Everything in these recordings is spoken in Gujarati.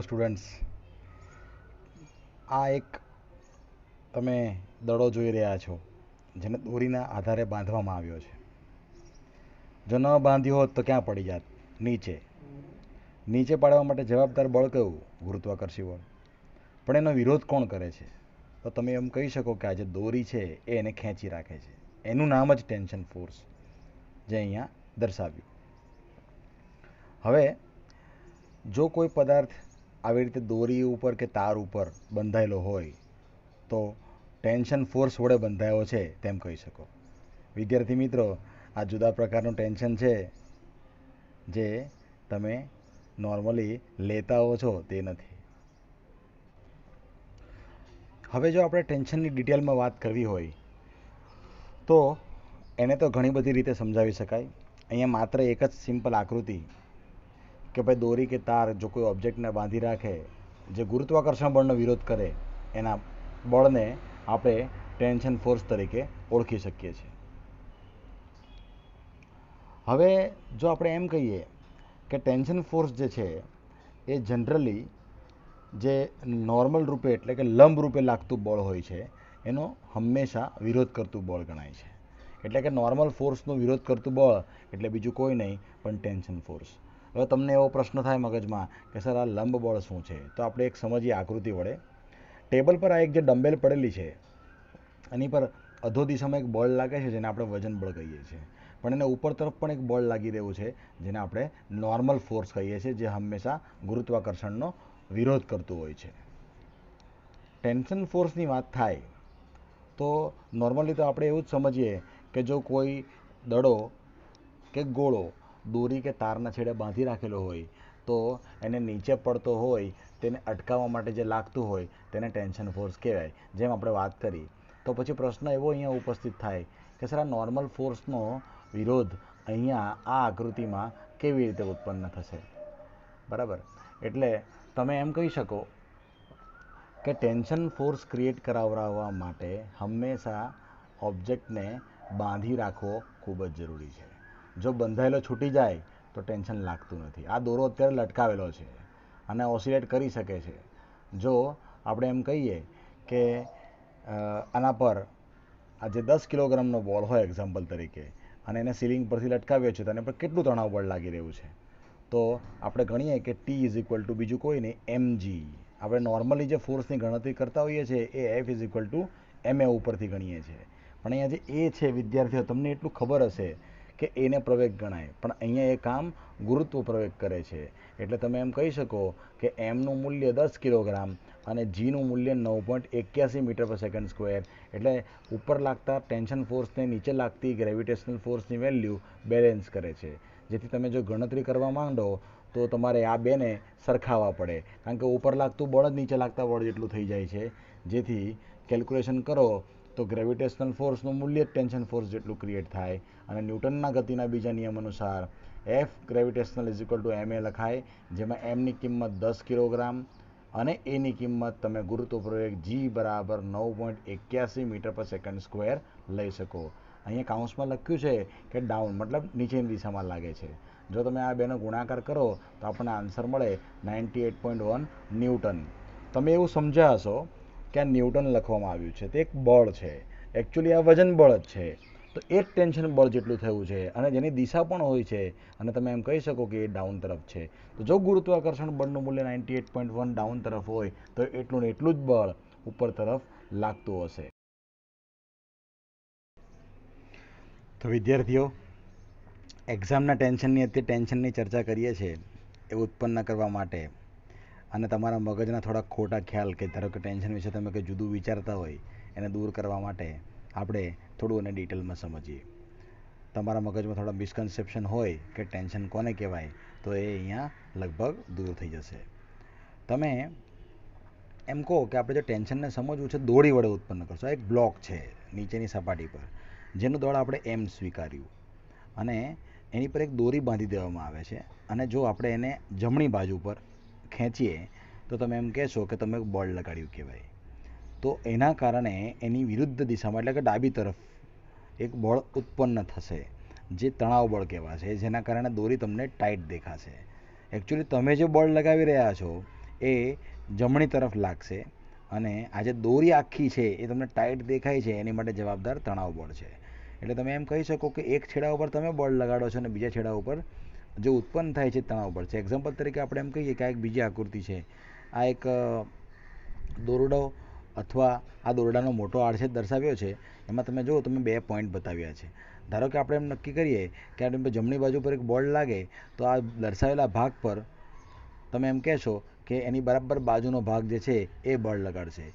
સ્ટુડન્ટ્સ, આ એક તમે દડો જોઈ રહ્યા છો જેને દોરીના આધારે બાંધવામાં આવ્યો છે. જો ન બાંધ્યો હોત તો ક્યાં પડી જાત? નીચે. નીચે પાડવા માટે જવાબદાર બળ કયું? ગુરુત્વાકર્ષી બળ. પણ એનો વિરોધ કોણ કરે છે? તો તમે એમ કહી શકો કે આ જે દોરી છે એ એને ખેંચી રાખે છે. એનું નામ જ ટેન્શન ફોર્સ, જે અહીંયા દર્શાવ્યું. હવે જો કોઈ પદાર્થ આવી રીતે દોરી ઉપર કે તાર ઉપર બંધાયેલો હોય તો ટેન્શન ફોર્સ વડે બંધાયો છે તેમ કહી શકો. વિદ્યાર્થી મિત્રો, આ જુદા પ્રકારનું ટેન્શન છે જે તમે નોર્મલી લેતા હો છો તે નથી. હવે જો આપણે ટેન્શનની ડિટેલમાં વાત કરવી હોય તો એને તો ઘણી બધી રીતે સમજાવી શકાય. અહીંયા માત્ર એક જ સિમ્પલ આકૃતિ કે ભાઈ દોરી કે તાર જો કોઈ ઓબ્જેક્ટને બાંધી રાખે જે ગુરુત્વાકર્ષણ બળનો વિરોધ કરે, એના બળને આપણે ટેન્શન ફોર્સ તરીકે ઓળખી શકીએ છીએ. હવે જો આપણે એમ કહીએ કે ટેન્શન ફોર્સ જે છે એ જનરલી જે નોર્મલ રૂપે એટલે કે લંબ રૂપે લાગતું બળ હોય છે એનો હંમેશા વિરોધ કરતું બળ ગણાય છે. એટલે કે નોર્મલ ફોર્સનો વિરોધ કરતું બળ એટલે બીજું કોઈ નહીં પણ ટેન્શન ફોર્સ. હવે તમને એવો પ્રશ્ન થાય મગજમાં કે સર આ લંબ બળ શું છે? તો આપણે એક સમજીએ આકૃતિ વડે. ટેબલ પર આ એક જે ડમ્બેલ પડેલી છે એની પર અધો દિશામાં એક બળ લાગે છે જેને આપણે વજન બળ કહીએ છીએ. પણ એને ઉપર તરફ પણ એક બળ લાગી રહ્યું છે જેને આપણે નોર્મલ ફોર્સ કહીએ છીએ, જે હંમેશા ગુરુત્વાકર્ષણનો વિરોધ કરતું હોય છે. ટેન્શન ફોર્સની વાત થાય તો નોર્મલી તો આપણે એવું જ સમજીએ કે જો કોઈ દડો કે ગોળો દોરી કે તારના છેડે બાંધી રાખેલો હોય તો એને નીચે પડતો હોય તેને અટકાવવા માટે જે લાગતું હોય તેને ટેન્શન ફોર્સ કહેવાય, જેમ આપણે વાત કરી. તો પછી પ્રશ્ન એવો અહીંયા ઉપસ્થિત થાય કે સર આ નોર્મલ ફોર્સનો વિરોધ અહીંયા આ આકૃતિમાં કેવી રીતે ઉત્પન્ન થશે? બરાબર. એટલે તમે એમ કહી શકો કે ટેન્શન ફોર્સ ક્રિએટ કરાવવા માટે હંમેશા ઓબ્જેક્ટને બાંધી રાખવો ખૂબ જ જરૂરી છે. જો બંધાયેલો છૂટી જાય તો ટેન્શન લાગતું નથી. આ દોરો અત્યારે લટકાવેલો છે અને ઓસિલેટ કરી શકે છે. જો આપણે એમ કહીએ કે આના પર આ જે 10 કિલોગ્રામનો બોલ હોય એક્ઝામ્પલ તરીકે અને એને સીલિંગ પરથી લટકાવ્યો છે તો એના પર કેટલું તણાવ બળ લાગી રહ્યું છે? તો આપણે ગણીએ કે T ઇઝ ઇક્વલ ટુ બીજું કોઈ નહીં mg. આપણે નોર્મલી જે ફોર્સની ગણતરી કરતા હોઈએ છીએ એ F is equal to ma ઉપરથી ગણીએ છીએ. પણ અહીંયા જે એ છે વિદ્યાર્થીઓ, તમને એટલું ખબર હશે કે એને પ્રવેગ ગણાય, પણ અહીંયા એ કામ ગુરુત્વ પ્રવેગ કરે છે. એટલે તમે એમ કહી શકો કે એમનું મૂલ્ય 10 કિલોગ્રામ અને જીનું મૂલ્ય 9.81 મીટર પર સેકન્ડ સ્ક્વેર. એટલે ઉપર લાગતા ટેન્શન ફોર્સને નીચે લાગતી ગ્રેવિટેશનલ ફોર્સની વેલ્યુ બેલેન્સ કરે છે. જેથી તમે જો ગણતરી કરવા માંડો તો તમારે આ બેને સરખાવવા પડે, કારણ કે ઉપર લાગતું બળ જ નીચે લાગતા બળ જેટલું થઈ જાય છે. જેથી કેલ્ક્યુલેશન કરો તો ગ્રેવિટેશનલ ફોર્સનું મૂલ્ય ટેન્શન ફોર્સ જેટલું ક્રિએટ થાય અને ન્યૂટનના ગતિના બીજા નિયમ અનુસાર F gravitational is equal to ma લખાય, જેમાં એમની કિંમત 10 કિલોગ્રામ અને એની કિંમત તમે ગુરુત્વ પ્રવેગ g બરાબર 9.81 મીટર પર સેકન્ડ સ્ક્વેર લઈ શકો. અહીંયા કાઉન્સમાં લખ્યું છે કે ડાઉન મતલબ નીચેની દિશામાં લાગે છે. જો તમે આ બેનો ગુણાકાર કરો તો આપણને આન્સર મળે 98.1 ન્યૂટન. તમે એવું સમજ્યા હશો કે આ ન્યૂટન લખવામાં આવ્યું છે, તે એક બળ છે. એકચ્યુઅલી આ વજન બળ જ છે. તો એક ટેન્શન બળ જેટલું થયું છે અને જેની દિશા પણ હોય છે અને તમે એમ કહી શકો કે એ ડાઉન તરફ છે. તો જો ગુરુત્વાકર્ષણ બળનું મૂલ્ય 98.1 ડાઉન તરફ હોય તો એટલું ને એટલું જ બળ ઉપર તરફ લાગતું હશે. તો વિદ્યાર્થીઓ, એક્ઝામના ટેન્શનની ચર્ચા કરીએ છીએ એ ઉત્પન્ન કરવા માટે અને તમારા મગજના થોડા ખોટા ખ્યાલ કે ધારો કે ટેન્શન વિશે તમે કંઈ જુદું વિચારતા હોય એને દૂર કરવા માટે આપણે થોડું એને ડિટેલમાં સમજીએ. તમારા મગજમાં થોડા મિસકન્સેપ્શન હોય કે ટેન્શન કોને કહેવાય તો એ અહીંયા લગભગ દૂર થઈ જશે. તમે એમ કહો કે આપણે જો ટેન્શનને સમજવું છે દોરી વડે ઉત્પન્ન કરશો. એક બ્લોક છે નીચેની સપાટી પર જેનું દળ આપણે એમ સ્વીકાર્યું અને એની પર એક દોરી બાંધી દેવામાં આવે છે અને જો આપણે એને જમણી બાજુ પર ખેંચીએ તો તમે એમ કહેશો કે તમે બળ લગાડ્યું કહેવાય. તો એના કારણે એની વિરુદ્ધ દિશામાં એટલે કે ડાબી તરફ એક બળ ઉત્પન્ન થશે જે તણાવ બળ કહેવાશે, જેના કારણે દોરી તમને ટાઈટ દેખાશે. એકચ્યુઅલી તમે જે બળ લગાવી રહ્યા છો એ જમણી તરફ લાગશે અને આ જે દોરી આખી છે એ તમને ટાઈટ દેખાય છે એની માટે જવાબદાર તણાવ બળ છે. એટલે તમે એમ કહી શકો કે એક છેડા ઉપર તમે બળ લગાડો છો અને બીજા છેડા ઉપર જે ઉત્પન્ન થાય છે તણાવ બળ છે. એક્ઝામ્પલ તરીકે આપણે એમ કહીએ કે આ એક બીજી આકૃતિ છે. આ એક દોરડો અથવા આ દોરડાનો મોટો આડછેદ દર્શાવ્યો છે. એમાં તમે જુઓ તમે 2 પોઈન્ટ બતાવ્યા છે. ધારો કે આપણે એમ નક્કી કરીએ કે આ જમણી બાજુ પર એક બળ લાગે તો આ દર્શાવેલા ભાગ પર તમે એમ કહેશો કે એની બરાબર બાજુનો ભાગ જે છે એ બળ લગાડશે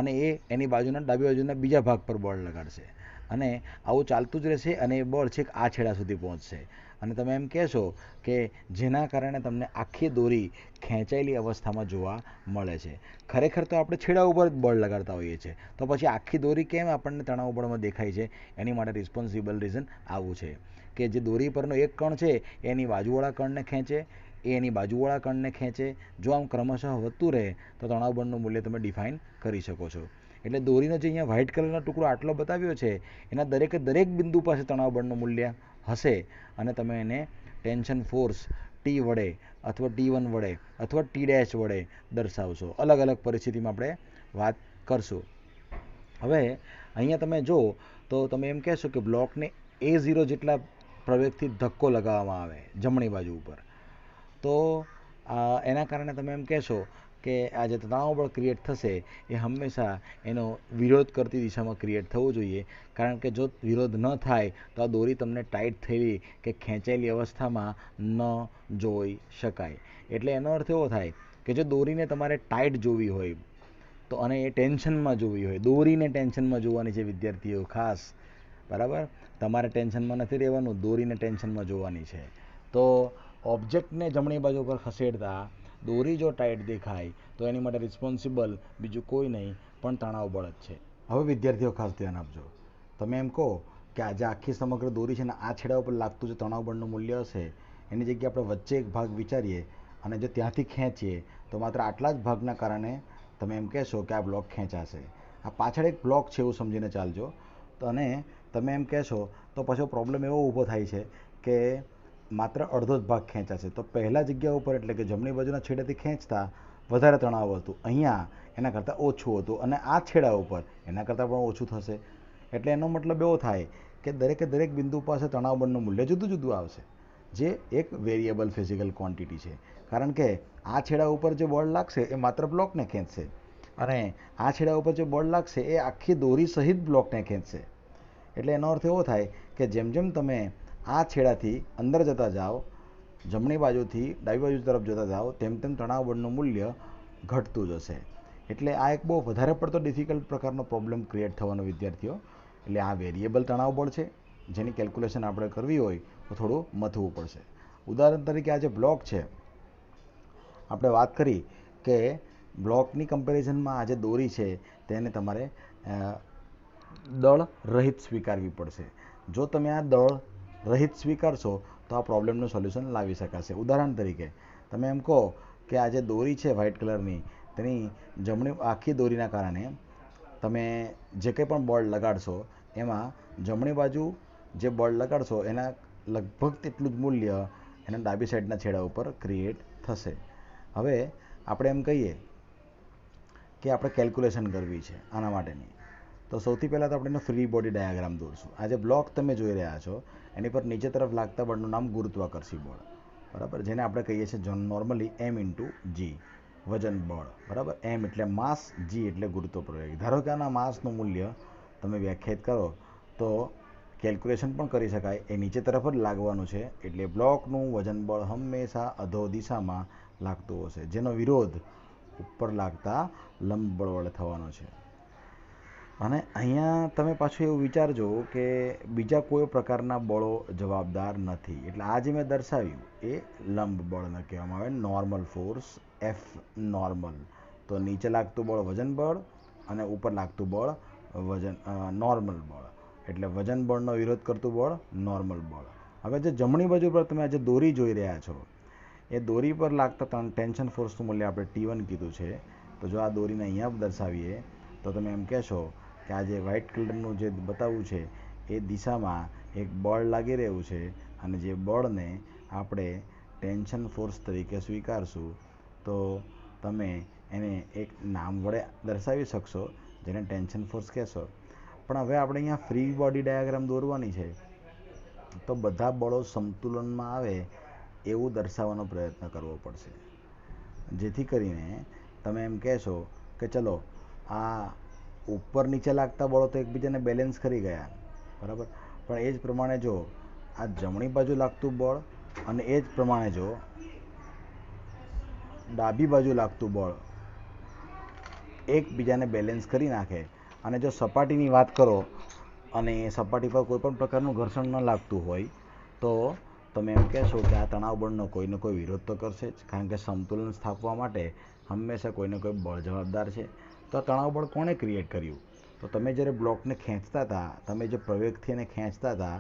અને એની બાજુના ડાબી બાજુના બીજા ભાગ પર બળ લગાડશે અને આવું ચાલતું જ રહેશે અને એ બળ છેક આ છેડા સુધી પહોંચશે અને તમે એમ કહેશો કે જેના કારણે તમને આખી દોરી ખેંચાયેલી અવસ્થામાં જોવા મળે છે. ખરેખર તો આપણે છેડા ઉપર જ બળ લગાડતા હોઈએ છીએ, તો પછી આખી દોરી કેમ આપણને તણાવ બળમાં દેખાય છે? એની માટે રિસ્પોન્સિબલ રીઝન આવું છે કે જે દોરી પરનો એક કણ છે એની બાજુવાળા કણને ખેંચે, એની બાજુવાળા કણને ખેંચે. જો આમ ક્રમશઃ વધતું રહે તો તણાવ બળનું મૂલ્ય તમે ડિફાઇન કરી શકો છો. એટલે દોરીનો જે અહીંયા વ્હાઇટ કલરનો ટુકડો આટલો બતાવ્યો છે એના દરેકે દરેક બિંદુ પાસે તણાવ બળનું મૂલ્ય હશે અને તમે એને ટેન્શન ફોર્સ ટી વડે અથવા T1 વડે અથવા T' વડે દર્શાવશો. અલગ અલગ પરિસ્થિતિમાં આપણે વાત કરશું. હવે અહીંયા તમે જો તો તમે એમ કહેશો કે બ્લોકને A0 જેટલા પ્રવેગથી ધક્કો લગાવવામાં આવે જમણી બાજુ ઉપર, તો એના કારણે તમે એમ કહેશો કે આ જે તણાવ બળ ક્રિએટ થશે એ હંમેશા એનો વિરોધ કરતી દિશામાં ક્રિએટ થવું જોઈએ. કારણ કે જો વિરોધ ન થાય તો આ દોરી તમને ટાઈટ થયેલી કે ખેંચાયેલી અવસ્થામાં ન જોઈ શકાય. એટલે એનો અર્થ એવો થાય કે જો દોરીને તમારે ટાઈટ જોવી હોય તો અને એ ટેન્શનમાં જોવી હોય, દોરીને ટેન્શનમાં જોવાની છે વિદ્યાર્થીઓ ખાસ, બરાબર? તમારે ટેન્શનમાં નથી રહેવાનું, દોરીને ટેન્શનમાં જોવાની છે. તો ઓબ્જેક્ટને જમણી બાજુ પર ખસેડતા દોરી જો ટાઈટ દેખાય તો એની માટે રિસ્પોન્સિબલ બીજું કોઈ નહીં પણ તણાવ બળ જ છે. હવે વિદ્યાર્થીઓ ખાસ ધ્યાન આપજો. તમે એમ કહો કે આજે આખી સમગ્ર દોરી છે ને આ છેડા ઉપર લાગતું જે તણાવ બળનું મૂલ્ય હશે એની જગ્યાએ આપણે વચ્ચે એક ભાગ વિચારીએ અને જો ત્યાંથી ખેંચીએ તો માત્ર આટલા જ ભાગના કારણે તમે એમ કહેશો કે આ બ્લોક ખેંચાશે. આ પાછળ એક બ્લોક છે એવું સમજીને ચાલજો. તો અને તમે એમ કહેશો તો પછી પ્રોબ્લેમ એવો ઊભો થાય છે કે માત્ર અડધો જ ભાગ ખેંચાશે. તો પહેલા જગ્યા ઉપર એટલે કે જમણી બાજુના છેડેથી ખેંચતા વધારે તણાવ હતું, અહીંયા એના કરતાં ઓછું હતું અને આ છેડા ઉપર એના કરતાં પણ ઓછું થશે. એટલે એનો મતલબ એવો થાય કે દરેકે દરેક બિંદુ પાસે તણાવ બળનું મૂલ્ય જુદું જુદું આવશે, જે એક વેરિયેબલ ફિઝિકલ ક્વોન્ટિટી છે. કારણ કે આ છેડા ઉપર જે બળ લાગશે એ માત્ર બ્લોકને ખેંચશે અને આ છેડા ઉપર જે બળ લાગશે એ આખી દોરી સહિત બ્લોકને ખેંચશે. એટલે એનો અર્થ એવો થાય કે જેમ જેમ તમે આ છેડાથી અંદર જતા જાઓ, જમણી બાજુથી ડાબી બાજુ તરફ જતા જાઓ, તેમ તેમ તણાવ બળનું મૂલ્ય ઘટતું જશે. એટલે આ એક બહુ વધારે પડતો ડિફિકલ્ટ પ્રકારનો પ્રોબ્લેમ ક્રિએટ થવાનો વિદ્યાર્થીઓ. એટલે આ વેરિયેબલ તણાવ બળ છે જેની કેલ્ક્યુલેશન આપણે કરવી હોય તો થોડું મથવું પડશે. ઉદાહરણ તરીકે આ જે બ્લોક છે, આપણે વાત કરી કે બ્લોકની કમ્પેરિઝનમાં આ જે દોરી છે તેને તમારે દળ રહિત સ્વીકારવી પડશે. જો તમે આ દળ રહિત સ્વીકારશો તો આ પ્રોબ્લેમનું સોલ્યુશન લાવી શકાશે. ઉદાહરણ તરીકે તમે એમ કહો કે આ જે દોરી છે વ્હાઇટ કલરની તેની જમણી આખી દોરીના કારણે તમે જે કંઈ પણ બળ લગાડશો એમાં જમણી બાજુ જે બળ લગાડશો એના લગભગ તેટલું જ મૂલ્ય એના ડાબી સાઈડના છેડા ઉપર ક્રિએટ થશે. હવે આપણે એમ કહીએ કે આપણે કેલ્ક્યુલેશન કરવી છે આના માટેની, તો સૌથી પહેલાં તો આપણે એનો ફ્રી બોડી ડાયાગ્રામ દોરશું. આ જે બ્લોક તમે જોઈ રહ્યા છો એની પર નીચે તરફ લાગતા બળનું નામ ગુરુત્વાકર્ષી બળ, બરાબર, જેને આપણે કહીએ છીએ નોર્મલી m/g વજન બળ, બરાબર. m એટલે માસ, g એટલે ગુરુત્વ પ્રવેગ. ધારો કે આના માસનું મૂલ્ય તમે વ્યાખ્યાયિત કરો તો કેલ્ક્યુલેશન પણ કરી શકાય. એ નીચે તરફ જ લાગવાનું છે એટલે બ્લોકનું વજન બળ હંમેશા અધો દિશામાં લાગતું હશે, જેનો વિરોધ ઉપર લાગતા લંબ બળ વડે થવાનો છે. અને અહીંયા તમે પાછું એવું વિચારજો કે બીજા કોઈ પ્રકારના બળો જવાબદાર નથી. એટલે આ જે મેં દર્શાવ્યું એ લંબ બળને કહેવામાં આવે, નોર્મલ ફોર્સ F નોર્મલ. તો નીચે લાગતું બળ વજન બળ અને ઉપર લાગતું બળ નોર્મલ બળ. એટલે વજન બળનો વિરોધ કરતું બળ નોર્મલ બળ. હવે જે જમણી બાજુ પર તમે આજે દોરી જોઈ રહ્યા છો એ દોરી પર લાગતા ટેન્શન ફોર્સનું મૂલ્ય આપણે T1 કીધું છે. તો જો આ દોરીને અહીંયા દર્શાવીએ તો તમે એમ કહેશો કે આ જે વ્હાઇટ કલરનું જે બતાવવું છે એ દિશામાં એક બળ લાગી રહ્યું છે અને જે બળને આપણે ટેન્શન ફોર્સ તરીકે સ્વીકારશું. તો તમે એને એક નામ વડે દર્શાવી શકશો, જેને ટેન્શન ફોર્સ કહેશો. પણ હવે આપણે અહીંયા ફ્રી બોડી ડાયાગ્રામ દોરવાની છે, તો બધા બળો સંતુલનમાં આવે એવું દર્શાવવાનો પ્રયત્ન કરવો પડશે, જેથી કરીને તમે એમ કહેશો કે ચલો આ ઉપર નીચે લાગતા બળો તો એકબીજાને બેલેન્સ કરી ગયા, બરાબર. પણ એ જ પ્રમાણે જો આ જમણી બાજુ લાગતું બળ અને એ જ પ્રમાણે જો ડાબી બાજુ લાગતું બળ એકબીજાને બેલેન્સ કરી નાખે, અને જો સપાટીની વાત કરો અને સપાટી પર કોઈ પણ પ્રકારનું ઘર્ષણ ન લાગતું હોય, તો તમે એમ કહેશો કે આ તણાવ બળનો કોઈને કોઈ વિરોધ તો કરશે જ, કારણ કે સંતુલન સ્થાપવા માટે હંમેશા કોઈને કોઈ બળ જવાબદાર છે. તો આ તણાવ બળ કોણે ક્રિએટ કર્યું? તો તમે જ્યારે બ્લોકને ખેંચતા હતા, તમે જે પ્રવેગથી એને ખેંચતા હતા,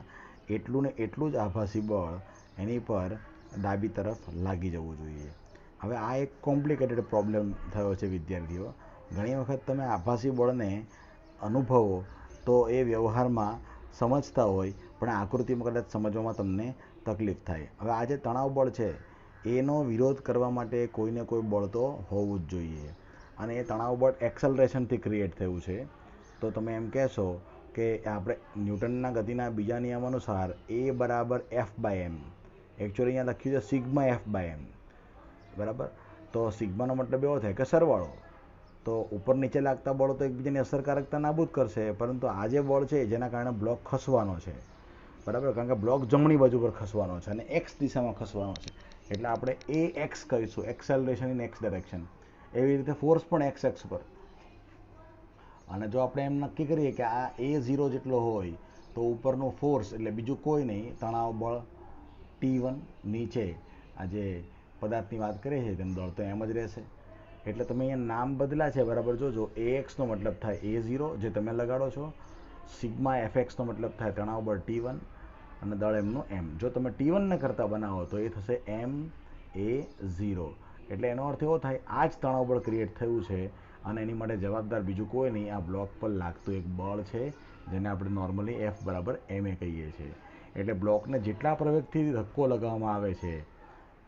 એટલું ને એટલું જ આભાસી બળ એની પર ડાબી તરફ લાગી જવું જોઈએ. હવે આ એક કોમ્પ્લિકેટેડ પ્રોબ્લેમ થયો છે વિદ્યાર્થીઓ. ઘણી વખત તમે આભાસી બળને અનુભવો તો એ વ્યવહારમાં સમજતા હોય, પણ આકૃતિમાં કદાચ સમજવામાં તમને તકલીફ થાય. હવે આ જે તણાવ બળ છે એનો વિરોધ કરવા માટે કોઈને કોઈ બળ તો હોવું જ જોઈએ, અને એ તણાવ બળ એક્સલરેશનથી ક્રિએટ થયું છે. તો તમે એમ કહેશો કે આપણે ન્યૂટનના ગતિના બીજા નિયમ અનુસાર A બરાબર F/m, એકચ્યુઅલી અહીંયા લખ્યું છે સિગ્મા F/m, બરાબર. તો સિગ્માનો મતલબ એવો થાય કે સરવાળો. તો ઉપર નીચે લાગતા બળો તો એકબીજાની અસરકારકતા નાબૂદ કરશે, પરંતુ આ જે બળ છે જેના કારણે બ્લોક ખસવાનો છે, બરાબર, કારણ કે બ્લોક જમણી બાજુ પર ખસવાનો છે અને એક્સ દિશામાં ખસવાનો છે, એટલે આપણે AX કહીશું, એક્સેલરેશન ઇન એક્સ ડાયરેક્શન. એવી રીતે ફોર્સ પણ એક્સ પર. અને જો આપણે એમ નક્કી કરીએ કે આ A0 જેટલો હોય, તો ઉપરનો ફોર્સ એટલે બીજું કોઈ નહીં, તણાવ બળ T1, નીચે આ જે પદાર્થની વાત કરીએ છીએ તેનું દળ તો એમ જ રહેશે. એટલે તમે અહીંયા નામ બદલા છે, બરાબર. જોજો, AXનો મતલબ થાય A0 જે તમે લગાડો છો, સિગ્મા FXનો મતલબ થાય તણાવ બળ T1 અને દળ એમનું M. જો તમે T1 ને કરતા બનાવો તો એ થશે MA0. એટલે એનો અર્થ એવો થાય આ જ તણાવ બળ ક્રિએટ થયું છે, અને એની માટે જવાબદાર બીજું કોઈ નહીં, આ બ્લોક પર લાગતું એક બળ છે, જેને આપણે નોર્મલી F બરાબર MA કહીએ છીએ. એટલે બ્લોકને જેટલા પ્રવેગથી ધક્કો લગાવવામાં આવે છે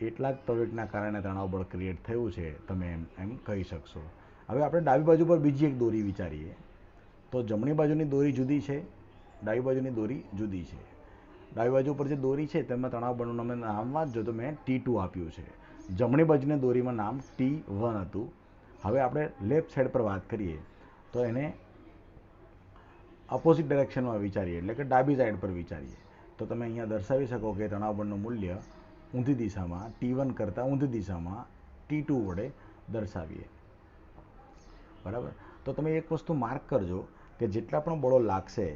એટલા જ પ્રવેગના કારણે તણાવ બળ ક્રિએટ થયું છે, તમે એમ કહી શકશો. હવે આપણે ડાબી બાજુ પર બીજી એક દોરી વિચારીએ, તો જમણી બાજુની દોરી જુદી છે, ડાબી બાજુની દોરી જુદી છે. ડાબી બાજુ પર જે દોરી છે તેમાં તણાવ બળનું તમે નામ વાંચજો તો મેં T2 આપ્યું છે, જમણી બાજુની દોરીમાં નામ T1 હતું. હવે આપણે લેફ્ટ સાઈડ પર વાત કરીએ તો એને અપોઝિટ ડાયરેક્શનમાં વિચારીએ, એટલે કે ડાબી સાઈડ પર વિચારીએ, તો તમે અહીંયા દર્શાવી શકો કે તણાવ બળનું મૂલ્ય ઊંધી દિશામાં T1 કરતાં ઊંધી દિશામાં T2 વડે દર્શાવીએ, બરાબર. તો તમે એક વસ્તુ માર્ક કરજો કે જેટલા પણ બળો લાગશે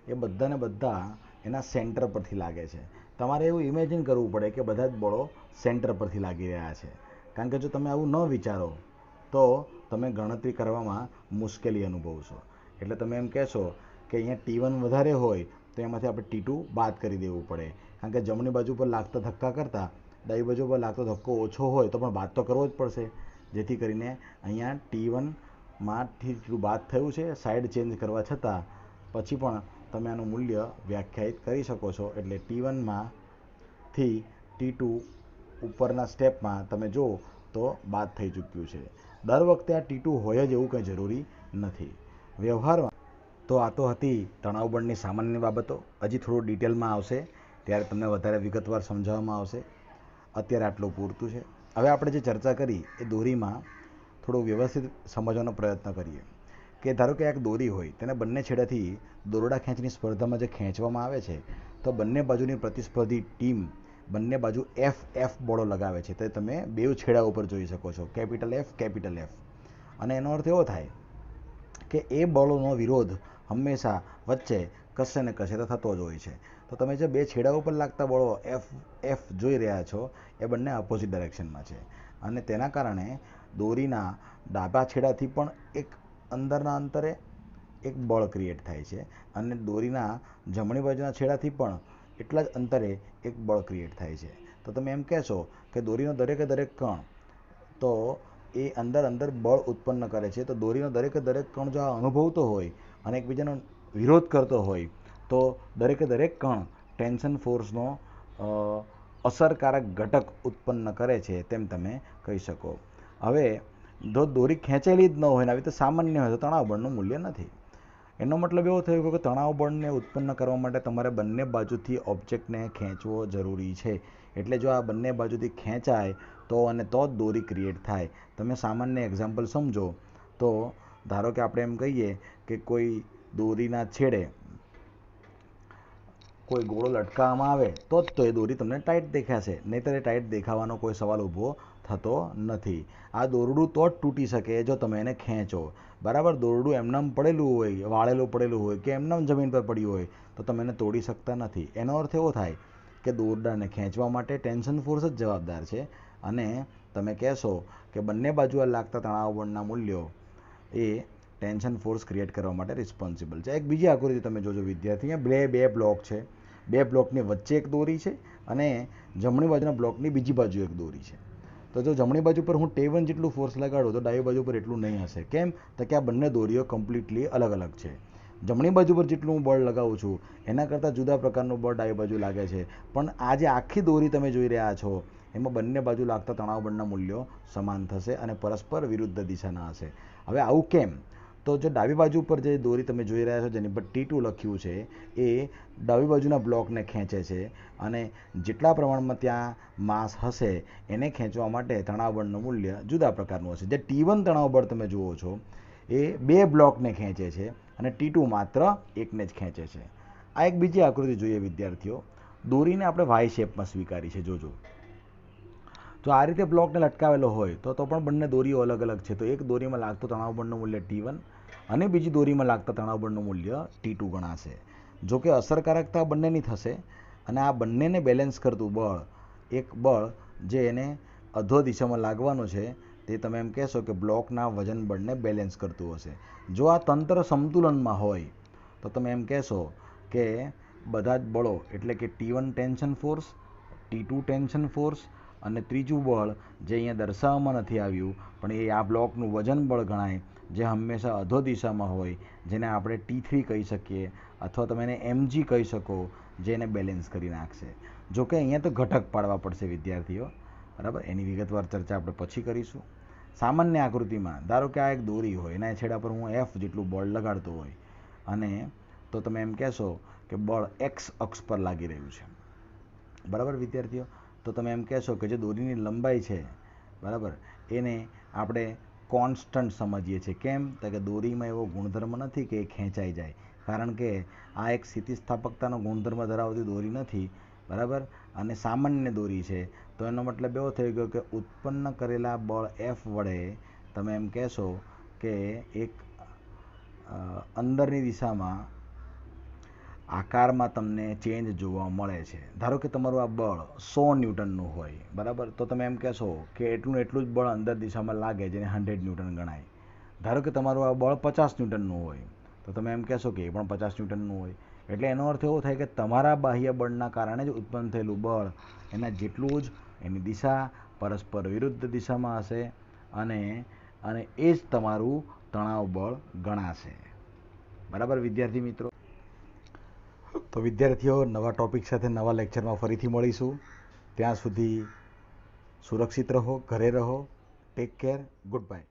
એ બધાને બધા એના સેન્ટર પરથી લાગે છે. તમારે એવું ઇમેજિન કરવું પડે કે બધા જ બળો સેન્ટર પરથી લાગી રહ્યા છે, કારણ કે જો તમે આવું ન વિચારો તો તમે ગણતરી કરવામાં મુશ્કેલી અનુભવશો. એટલે તમે એમ કહેશો કે અહીંયા T1 વધારે હોય તો એમાંથી આપણે T2 બાદ કરી દેવું પડે, કારણ કે જમણી બાજુ પર લાગતા ધક્કા કરતાં ડાબી બાજુ પર લાગતો ધક્કો ઓછો હોય તો પણ બાદ તો કરવો જ પડશે, જેથી કરીને અહીંયા T1માંથી T2 બાદ થયું છે, સાઈડ ચેન્જ કરવા છતાં પછી પણ તમે આનું મૂલ્ય વ્યાખ્યાયિત કરી શકો છો. એટલે T1માંથી T2 ઉપરના સ્ટેપમાં તમે જુઓ તો બાદ થઈ ચૂક્યું છે. દર વખતે આ T2 હોય જ એવું કંઈ જરૂરી નથી વ્યવહારમાં. તો આ તો હતી તણાવ બળની સામાન્ય બાબતો. હજી થોડું ડિટેલમાં આવશે ત્યારે તમને વધારે વિગતવાર સમજાવવામાં આવશે. અત્યારે આટલું પૂરતું છે. હવે આપણે જે ચર્ચા કરી એ દોરીમાં થોડું વ્યવસ્થિત સમજવાનો પ્રયત્ન કરીએ કે ધારો કે એક દોરી હોય, તેને બંને છેડાથી દોરડા ખેંચની સ્પર્ધામાં જે ખેંચવામાં આવે છે, તો બંને બાજુની પ્રતિસ્પર્ધી ટીમ બંને બાજુ F બળો લગાવે છે, તે તમે બે છેડા ઉપર જોઈ શકો છો, કેપિટલ F. અને એનો અર્થ એવો થાય કે એ બળોનો વિરોધ હંમેશા વચ્ચે કશે ને કશે તો થતો જ હોય છે. તો તમે જે બે છેડા ઉપર લાગતા બળો F જોઈ રહ્યા છો એ બંને અપોઝિટ ડાયરેક્શનમાં છે, અને તેના કારણે દોરીના ડાબા છેડાથી પણ એક અંદરના અંતરે એક બળ ક્રિએટ થાય છે, અને દોરીના જમણી બાજુના છેડાથી પણ એટલા જ અંતરે એક બળ ક્રિએટ થાય છે. તો તમે એમ કહેશો કે દોરીનો દરેકે દરેક કણ તો એ અંદર બળ ઉત્પન્ન કરે છે. તો દોરીનો દરેકે દરેક કણ જો આ અનુભવતો હોય અને એકબીજાનો વિરોધ કરતો હોય તો દરેકે દરેક કણ ટેન્શન ફોર્સનો અસરકારક ઘટક ઉત્પન્ન કરે છે તેમ તમે કહી શકો. હવે જો દોરી ખેંચેલી જ ન હોય ને આવી રીતે સામાન્ય હોય તો તણાવ બળનું મૂલ્ય નથી. એનો મતલબ એવો થયો કે તણાવ બળને ઉત્પન્ન કરવા માટે તમારે બંને બાજુથી ઓબ્જેક્ટને ખેંચવો જરૂરી છે. એટલે જો આ બંને બાજુથી ખેંચાય તો જ દોરી ક્રિએટ થાય. તમે સામાન્ય એક્ઝામ્પલ સમજો તો ધારો કે આપણે એમ કહીએ કે કોઈ દોરીના છેડે કોઈ ગોળો લટકાવવામાં આવે તો એ દોરી તમને ટાઈટ દેખાશે, નહીંતર એ ટાઈટ દેખાવાનો કોઈ સવાલ ઊભો થતો નથી. આ દોરડું તો જ તૂટી શકે જો તમે એને ખેંચો. બરાબર, દોરડું એમનામ પડેલું હોય, વાળેલું પડેલું હોય કે એમનામ જમીન પર પડ્યું હોય તો તમે એને તોડી શકતા નથી. એનો અર્થ એવો થાય કે દોરડાને ખેંચવા માટે ટેન્શન ફોર્સ જ જવાબદાર છે. અને તમે કહેશો કે બંને બાજુ લાગતા તણાવ બળના મૂલ્યો એ ટેન્શન ફોર્સ ક્રિએટ કરવા માટે રિસ્પોન્સિબલ છે. એક બીજી આકૃતિ તમે જોજો વિદ્યાર્થી, બે બ્લોક છે. બે બ્લોકની વચ્ચે એક દોરી છે અને જમણી બાજુના બ્લોકની બીજી બાજુ એક દોરી છે. તો જો જમણી બાજુ પર હું T1 જેટલું ફોર્સ લગાડું તો ડાબી બાજુ પર એટલું નહીં હશે. કેમ? તો કે આ બંને દોરીઓ કમ્પ્લીટલી અલગ અલગ છે. જમણી બાજુ પર જેટલું હું બળ લગાવું છું એના કરતાં જુદા પ્રકારનું બળ ડાબી બાજુ લાગે છે. પણ આ જે આખી દોરી તમે જોઈ રહ્યા છો એમાં બંને બાજુ લાગતા તણાવ બળના મૂલ્યો સમાન થશે અને પરસ્પર વિરુદ્ધ દિશાના હશે. હવે આવું કેમ? તો જો ડાબી બાજુ પર જે દોરી તમે જોઈ રહ્યા છો જેની પર T2 લખ્યું છે એ ડાબી બાજુના બ્લોકને ખેંચે છે અને જેટલા પ્રમાણમાં ત્યાં માસ હશે એને ખેંચવા માટે તણાવ બળનું મૂલ્ય જુદા પ્રકારનું હશે. જે T1 તણાવ બળ તમે જુઓ છો એ બે બ્લોકને ખેંચે છે અને T2 માત્ર એકને જ ખેંચે છે. આ એક બીજી આકૃતિ જોઈએ વિદ્યાર્થીઓ. દોરીને આપણે વાય શેપમાં સ્વીકારી છે. જોજો, જો આ રીતે બ્લોકને લટકાવેલો હોય તો પણ બંને દોરીઓ અલગ અલગ છે. તો એક દોરીમાં લાગતું તણાવ બળનું મૂલ્ય T1 અને બીજી દોરીમાં લાગતા તણાવ બળનું મૂલ્ય T2 ગણાશે. જો કે અસરકારકતા બંનેની થશે અને આ બંનેને બેલેન્સ કરતું બળ, એક બળ જે એને અધો દિશામાં લાગવાનું છે તે તમે એમ કહેશો કે બ્લોકના વજન બળને બેલેન્સ કરતું હશે. જો આ તંત્ર સંતુલનમાં હોય તો તમે એમ કહેશો કે બધા જ બળો એટલે કે T1 tension force, T2 tension force અને ત્રીજું બળ જે અહીંયા દર્શાવવામાં નથી આવ્યું પણ એ આ બ્લોકનું વજન બળ ગણાય, જે હંમેશા અધો દિશામાં હોય, જેને આપણે T3 કહી શકીએ અથવા તમે એને mg કહી શકો, જે એને બેલેન્સ કરી નાખશે. જોકે અહીંયા તો ઘટક પાડવા પડશે વિદ્યાર્થીઓ. બરાબર, એની વિગતવાર ચર્ચા આપણે પછી કરીશું. સામાન્ય આકૃતિમાં ધારો કે આ એક દોરી હોય, એના છેડા પર હું F જેટલું બળ લગાડતો હોય અને તો તમે એમ કહેશો કે બળ x અક્ષ પર લાગી રહ્યું છે. બરાબર વિદ્યાર્થીઓ, તો તમે એમ કહેશો કે જે દોરીની લંબાઈ છે બરાબર એને આપણે કોન્સ્ટન્ટ સમજીએ છીએ. કેમ? તો કે દોરીમાં એવો ગુણધર્મ નથી કે એ ખેંચાઈ જાય, કારણ કે આ એક સ્થિતિસ્થાપકતાનો ગુણધર્મ ધરાવતી દોરી નથી. બરાબર, અને સામાન્ય દોરી છે. તો એનો મતલબ એવો થઈ ગયો કે ઉત્પન્ન કરેલા બળ F વડે તમે એમ કહેશો કે એક અંદરની દિશામાં આકારમાં તમને ચેન્જ જોવા મળે છે. ધારો કે તમારું આ બળ 100 ન્યૂટનનું હોય બરાબર, તો તમે એમ કહેશો કે એટલું જ બળ અંદર દિશામાં લાગે જેને 100 ન્યૂટન ગણાય. ધારો કે તમારું આ બળ 50 ન્યૂટનનું હોય તો તમે એમ કહેશો કે એ પણ 50 ન્યૂટનનું હોય. એટલે એનો અર્થ એવો થાય કે તમારા બાહ્ય બળના કારણે જ ઉત્પન્ન થયેલું બળ એના જેટલું જ એની દિશા પરસ્પર વિરુદ્ધ દિશામાં હશે અને એ જ તમારું તણાવ બળ ગણાશે. બરાબર વિદ્યાર્થી મિત્રો, તો વિદ્યાર્થીઓ નવા ટોપિક સાથે નવા લેક્ચરમાં ફરીથી મળીશું. ત્યાં સુધી સુરક્ષિત રહો, ઘરે રહો. Take care, good bye.